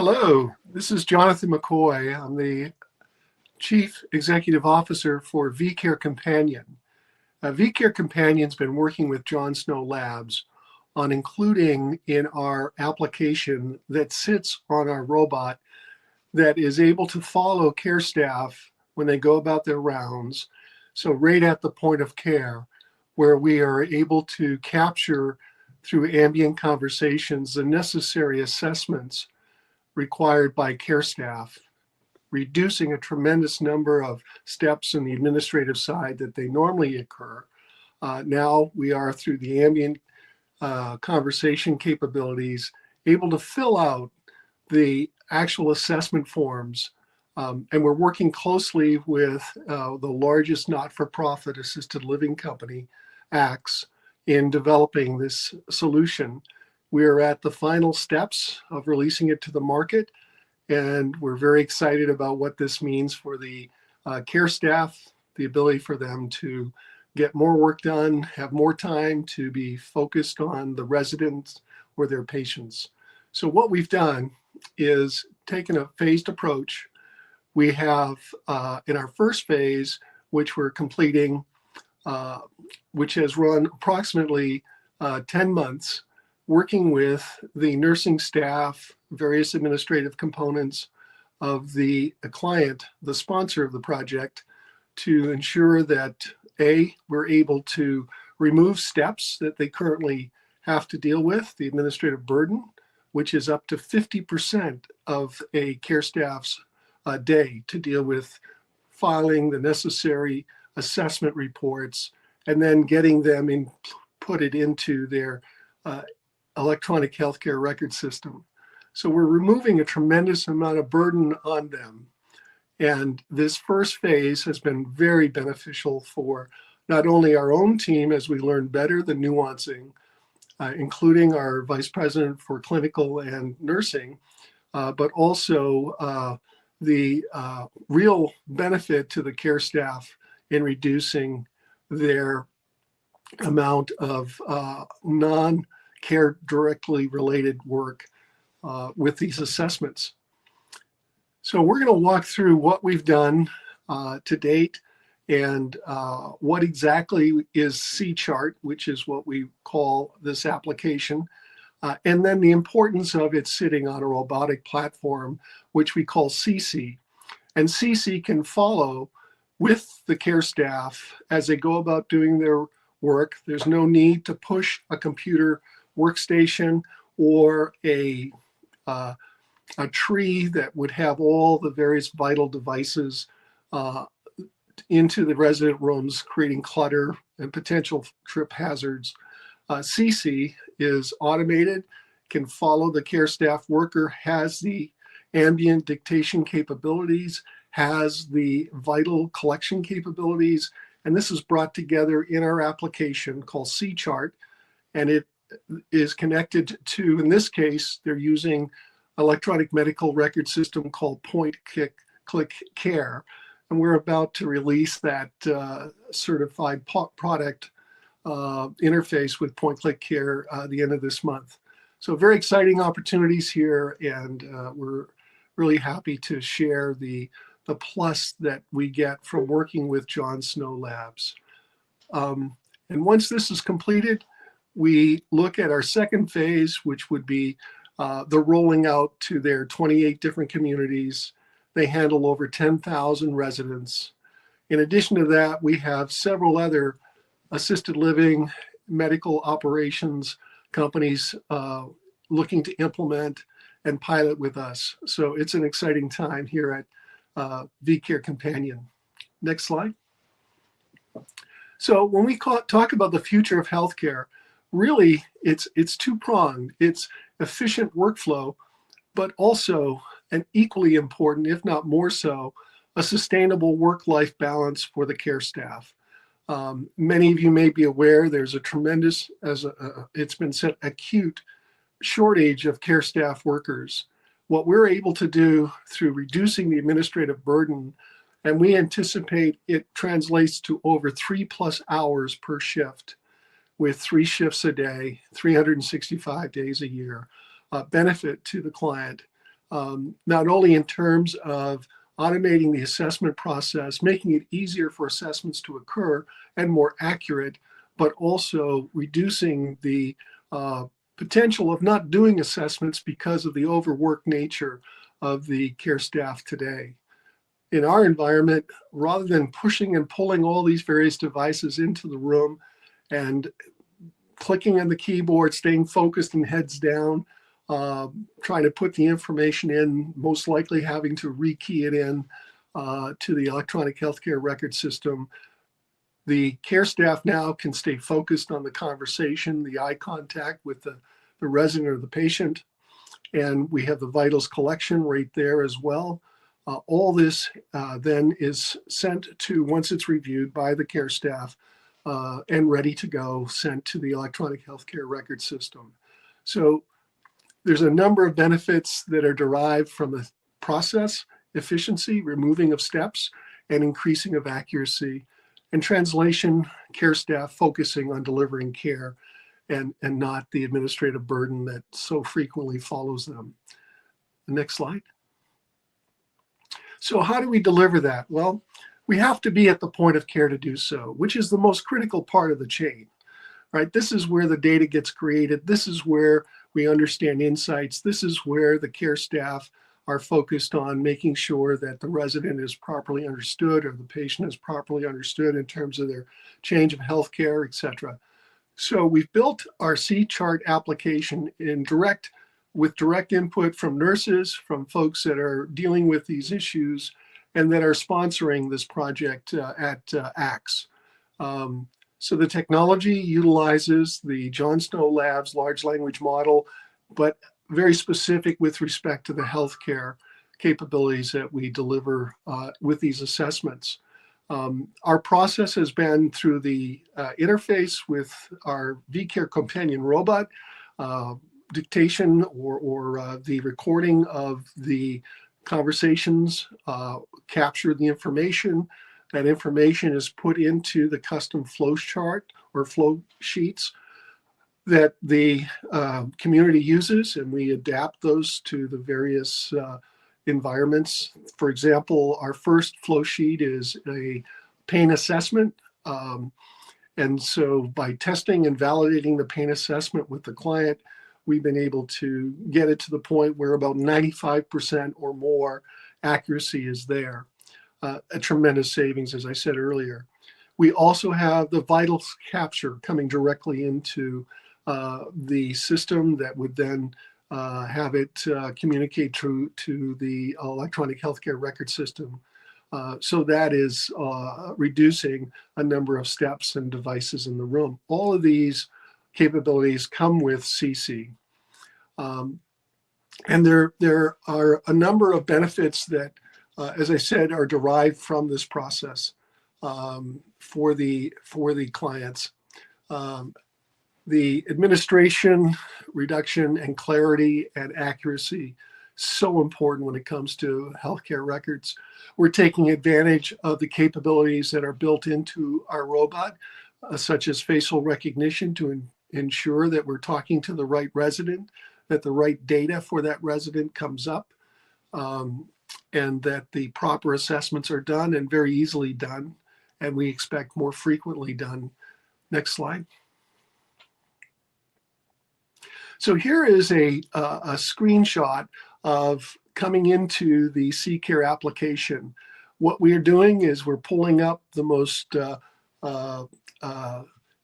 Hello, this is Jonathan McCoy. I'm the Chief Executive Officer for vCare Companion. vCare Companion's been working with John Snow Labs on including in our application that sits on our robot that is able to follow care staff when they go about their rounds. So right at the point of care, where we are able to capture through ambient conversations the necessary assessments required by care staff, reducing a tremendous number of steps in the administrative side that they normally occur. Now we are, through the ambient conversation capabilities, able to fill out the actual assessment forms. And we're working closely with the largest not-for-profit assisted living company, ACTS, in developing this solution. We're at the final steps of releasing it to the market, and we're very excited about what this means for the care staff, the ability for them to get more work done, have more time to be focused on the residents or their patients. So what we've done is taken a phased approach. We have, in our first phase, which we're completing, which has run approximately 10 months, working with the nursing staff, various administrative components of the client, the sponsor of the project, to ensure that A, we're able to remove steps that they currently have to deal with, the administrative burden, which is up to 50% of a care staff's day to deal with filing the necessary assessment reports and then getting them put it into their electronic healthcare record system. So we're removing a tremendous amount of burden on them. And this first phase has been very beneficial for not only our own team as we learn better the nuancing, including our vice president for clinical and nursing, but also the real benefit to the care staff in reducing their amount of non-care directly related work with these assessments. So we're going to walk through what we've done to date and what exactly is C-Chart, which is what we call this application, and then the importance of it sitting on a robotic platform, which we call CC. And CC can follow with the care staff as they go about doing their work. There's no need to push a computer workstation or a tree that would have all the various vital devices into the resident rooms, creating clutter and potential trip hazards. CC is automated, can follow the care staff worker, has the ambient dictation capabilities, has the vital collection capabilities, and this is brought together in our application called C-Chart, and it is connected to, in this case, they're using electronic medical record system called Point-Click Care, and we're about to release that certified product interface with Point-Click Care the end of this month. So very exciting opportunities here, and we're really happy to share the plus that we get from working with John Snow Labs. And once this is completed, we look at our second phase, which would be the rolling out to their 28 different communities. They handle over 10,000 residents. In addition to that, we have several other assisted living, medical operations companies looking to implement and pilot with us. So it's an exciting time here at vCare Companion. Next slide. So when we talk about the future of healthcare, really it's two-pronged. It's efficient workflow, but also, and equally important, if not more so, a sustainable work-life balance for the care staff. Many of you may be aware there's a tremendous, it's been said, acute shortage of care staff workers. What we're able to do through reducing the administrative burden, and we anticipate it translates to over 3+ hours per shift with 3 shifts a day, 365 days a year, benefit to the client. not only in terms of automating the assessment process, making it easier for assessments to occur and more accurate, but also reducing the potential of not doing assessments because of the overworked nature of the care staff today. In our environment, rather than pushing and pulling all these various devices into the room and clicking on the keyboard, staying focused and heads down, trying to put the information in, most likely having to rekey it in to the electronic healthcare record system, the care staff now can stay focused on the conversation, the eye contact with the resident or the patient, and we have the vitals collection right there as well. All this then is sent to, once it's reviewed by the care staff and ready to go, sent to the electronic healthcare record system. So there's a number of benefits that are derived from the process, efficiency, removing of steps, and increasing of accuracy. And translation, care staff focusing on delivering care and not the administrative burden that so frequently follows them. The next slide. So how do we deliver that? Well, we have to be at the point of care to do so, which is the most critical part of the chain, right? This is where the data gets created. This is where we understand insights. This is where the care staff are focused on making sure that the resident is properly understood or the patient is properly understood in terms of their change of healthcare, et cetera. So we've built our C-chart application with direct input from nurses, from folks that are dealing with these issues and that are sponsoring this project at ACTS. So the technology utilizes the John Snow Labs large language model, but very specific with respect to the healthcare capabilities that we deliver with these assessments. Our process has been through the interface with our vCare companion robot, dictation or the recording of the conversations, capture the information. That information is put into the custom flow chart or flow sheets that the community uses, and we adapt those to the various environments. For example, our first flow sheet is a pain assessment. And so by testing and validating the pain assessment with the client, we've been able to get it to the point where about 95% or more accuracy is there. A tremendous savings, as I said earlier. We also have the vitals capture coming directly into the system that would then have it communicate to the electronic healthcare record system. So that is reducing a number of steps and devices in the room. All of these capabilities come with CC. And there are a number of benefits that, as I said, are derived from this process for the clients. The administration, reduction, and clarity and accuracy, so important when it comes to healthcare records. We're taking advantage of the capabilities that are built into our robot, such as facial recognition, to ensure that we're talking to the right resident, that the right data for that resident comes up, and that the proper assessments are done and very easily done, and we expect more frequently done. Next slide. So here is a screenshot of coming into the vCare application. What we are doing is we're pulling up the most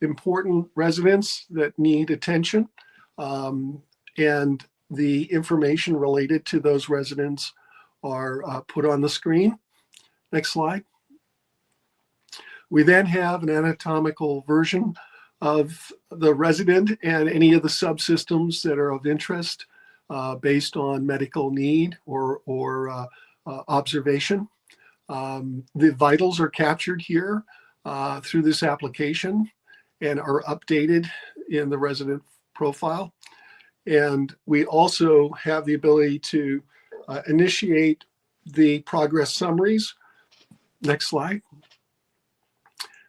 important residents that need attention, and the information related to those residents are put on the screen. Next slide. We then have an anatomical version of the resident and any of the subsystems that are of interest based on medical need or observation. The vitals are captured here through this application and are updated in the resident profile. And we also have the ability to initiate the progress summaries. Next slide.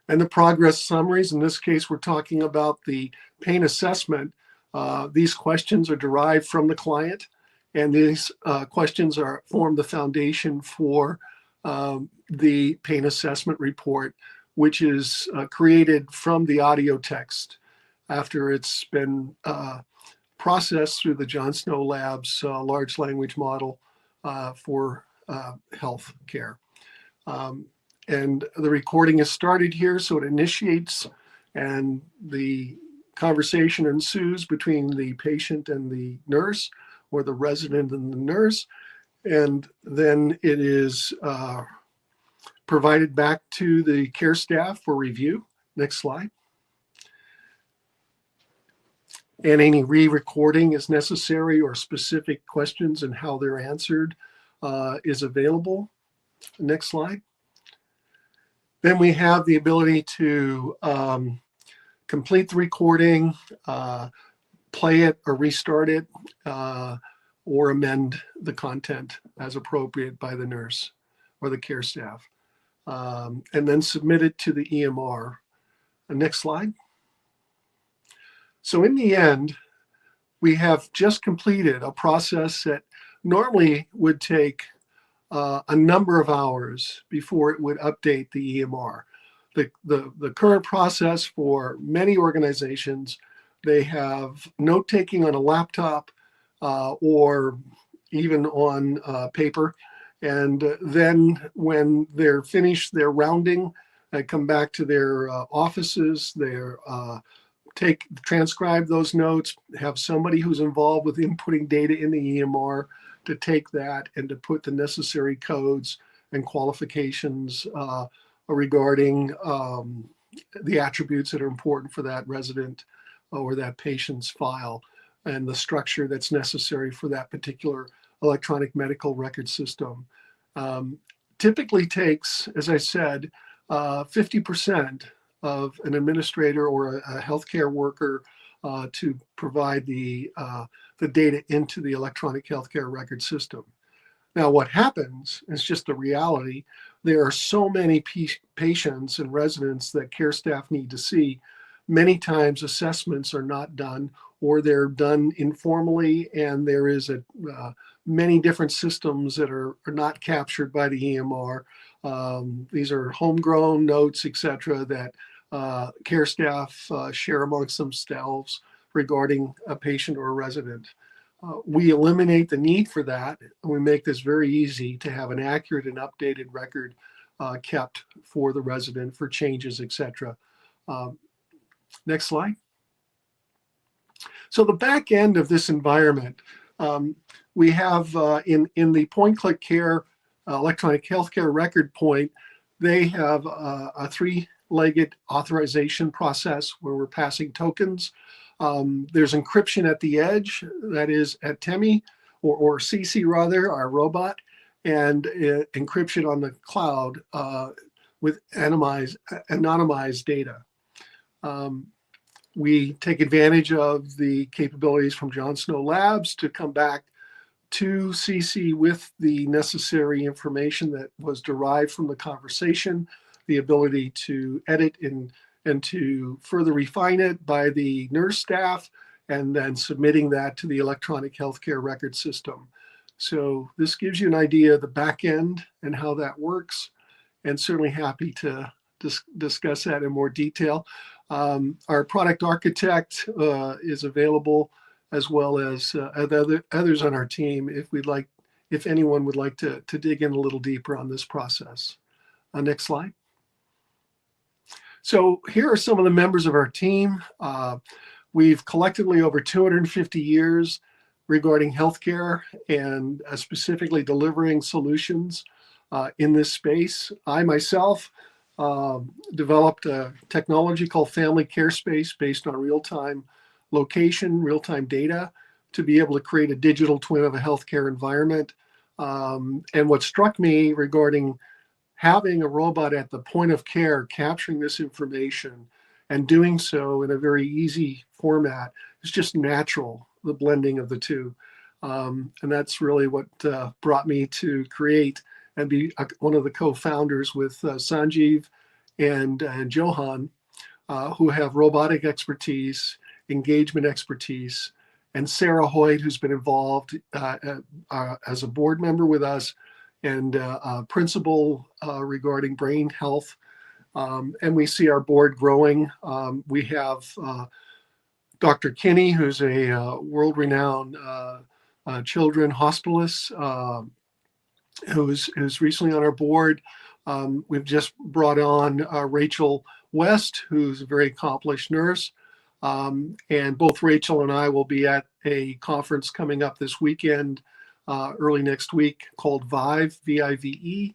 And the progress summaries, in this case, we're talking about the pain assessment. These questions are derived from the client, And these questions form the foundation for the pain assessment report, which is created from the audio text after it's been processed through the John Snow Labs large language model for health care. And the recording is started here, so it initiates, and the conversation ensues between the patient and the nurse, or the resident and the nurse, and then it is provided back to the care staff for review. Next slide. And any re-recording is necessary, or specific questions and how they're answered is available. Next slide. Then we have the ability to complete the recording, play it or restart it, or amend the content as appropriate by the nurse or the care staff, and then submit it to the EMR. Next slide. So in the end, we have just completed a process that normally would take a number of hours before it would update the EMR. The current process for many organizations, they have note-taking on a laptop or even on paper. And then when they're finished their rounding, they come back to their offices, they're transcribe those notes, have somebody who's involved with inputting data in the EMR to take that and to put the necessary codes and qualifications regarding the attributes that are important for that resident or that patient's file, and the structure that's necessary for that particular electronic medical record system. Typically takes, as I said, 50% of an administrator or a healthcare worker to provide the data into the electronic healthcare record system. Now, what happens is just the reality. There are so many patients and residents that care staff need to see. Many times assessments are not done, or they're done informally, and there is many different systems that are not captured by the EMR. These are homegrown notes, etc., that care staff share amongst themselves regarding a patient or a resident. We eliminate the need for that, and we make this very easy to have an accurate and updated record kept for the resident for changes, etc. Next slide. So the back end of this environment, we have in the point-click care electronic healthcare record point, they have a three-legged authorization process where we're passing tokens. There's encryption at the edge, that is at TEMI, or CC rather, our robot, and encryption on the cloud with anonymized data. We take advantage of the capabilities from John Snow Labs to come back to CC with the necessary information that was derived from the conversation, the ability to edit and to further refine it by the nurse staff, and then submitting that to the electronic healthcare record system. So this gives you an idea of the back end and how that works, and certainly happy to discuss that in more detail. Our product architect is available, as well as others on our team if anyone would like to dig in a little deeper on this process. Next slide. So here are some of the members of our team. We've collectively over 250 years regarding healthcare and specifically delivering solutions in this space. I myself developed a technology called Family Care Space based on real-time location, real-time data, to be able to create a digital twin of a healthcare environment. And what struck me regarding having a robot at the point of care capturing this information and doing so in a very easy format is just natural, the blending of the two. And that's really what brought me to create and be one of the co-founders with Sanjeev and Johan, who have robotic expertise, engagement expertise, and Sarah Hoyt, who's been involved as a board member with us and principal regarding brain health. And we see our board growing. We have Dr. Kinney, who's a world-renowned children hospitalist, who's recently on our board. We've just brought on Rachel West, who's a very accomplished nurse. And both Rachel and I will be at a conference coming up this weekend, early next week, called VIVE, V-I-V-E.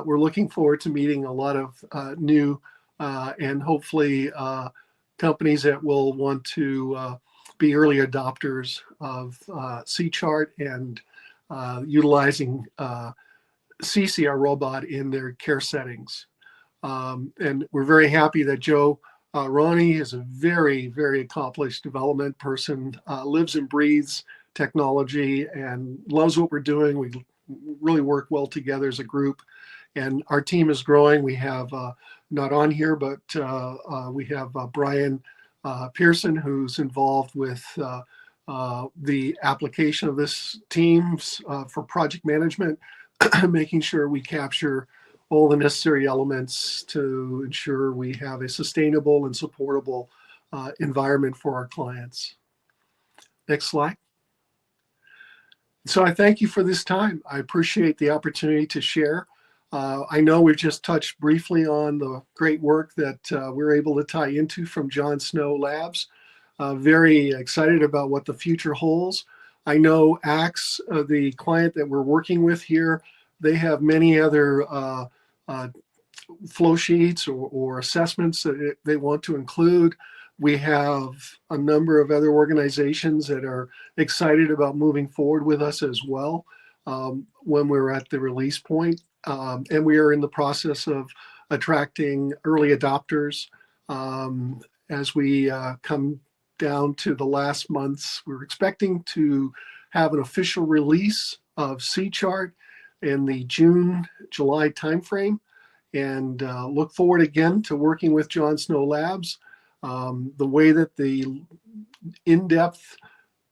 We're looking forward to meeting a lot of new and hopefully companies that will want to be early adopters of C-Chart and utilizing CC, our robot, in their care settings. And we're very happy that Joe Ronnie is a very, very accomplished development person, lives and breathes technology and loves what we're doing. We really work well together as a group, and our team is growing. We have not on here, but we have Brian Pearson, who's involved with the application of this teams for project management, making sure we capture all the necessary elements to ensure we have a sustainable and supportable environment for our clients. Next slide. So I thank you for this time. I appreciate the opportunity to share. I know we've just touched briefly on the great work that we're able to tie into from John Snow Labs. Very excited about what the future holds. I know Axe, the client that we're working with here, they have many other flow sheets or assessments that they want to include. We have a number of other organizations that are excited about moving forward with us as well when we're at the release point. And we are in the process of attracting early adopters as we come down to the last months. We're expecting to have an official release of C-Chart in the June, July timeframe, and look forward again to working with John Snow Labs. The way that the in-depth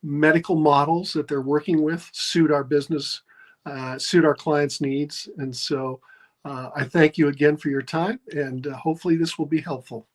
medical models that they're working with suit our business, suit our clients' needs. And so I thank you again for your time, and hopefully this will be helpful.